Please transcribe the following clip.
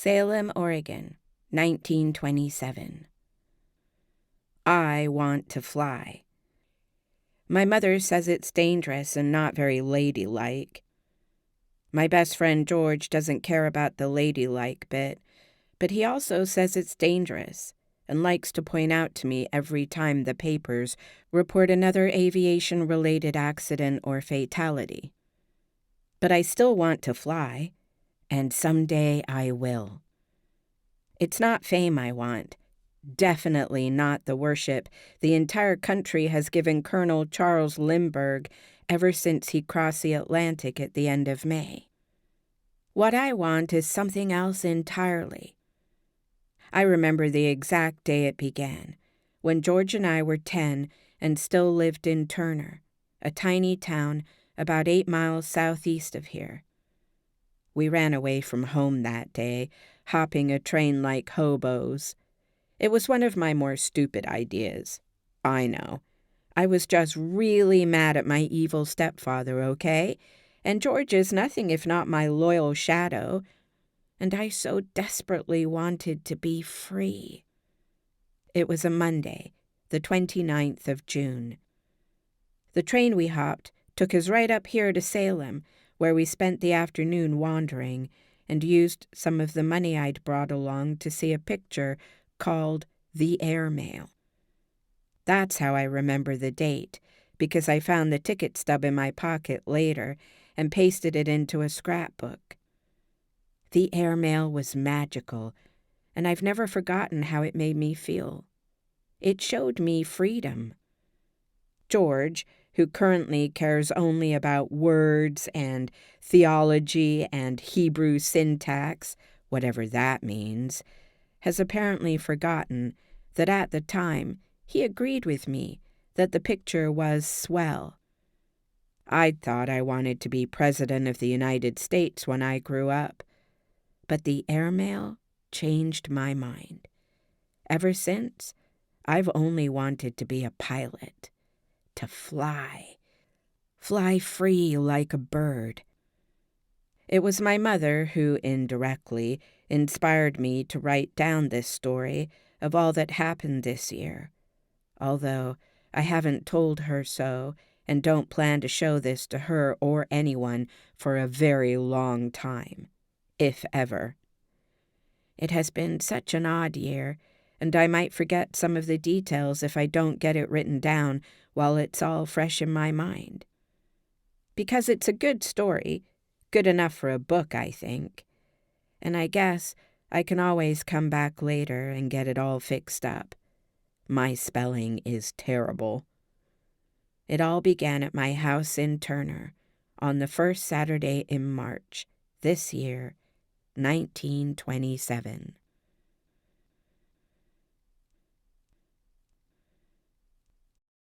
Salem, Oregon, 1927. I want to fly. My mother says it's dangerous and not very ladylike. My best friend George doesn't care about the ladylike bit, but he also says it's dangerous and likes to point out to me every time the papers report another aviation-related accident or fatality. But I still want to fly, and someday I will. It's not fame I want. Definitely not the worship the entire country has given Colonel Charles Lindbergh ever since he crossed the Atlantic at the end of May. What I want is something else entirely. I remember the exact day it began, when George and I were 10 and still lived in Turner, a tiny town about 8 miles southeast of here. We ran away from home that day, hopping a train like hobos. It was one of my more stupid ideas. I know. I was just really mad at my evil stepfather, okay? And George is nothing if not my loyal shadow. And I so desperately wanted to be free. It was a Monday, the 29th of June. The train we hopped took us right up here to Salem, where we spent the afternoon wandering and used some of the money I'd brought along to see a picture called The Airmail. That's how I remember the date, because I found the ticket stub in my pocket later and pasted it into a scrapbook. The Airmail was magical, and I've never forgotten how it made me feel. It showed me freedom. George, who currently cares only about words and theology and Hebrew syntax, whatever that means, has apparently forgotten that at the time he agreed with me that the picture was swell. I'd thought I wanted to be President of the United States when I grew up, but the Airmail changed my mind. Ever since, I've only wanted to be a pilot. To fly free like a bird. It was my mother who, indirectly, inspired me to write down this story of all that happened this year, although I haven't told her so and don't plan to show this to her or anyone for a very long time, if ever. It has been such an odd year, and I might forget some of the details if I don't get it written down while it's all fresh in my mind. Because it's a good story, good enough for a book, I think. And I guess I can always come back later and get it all fixed up. My spelling is terrible. It all began at my house in Turner on the first Saturday in March, this year, 1927.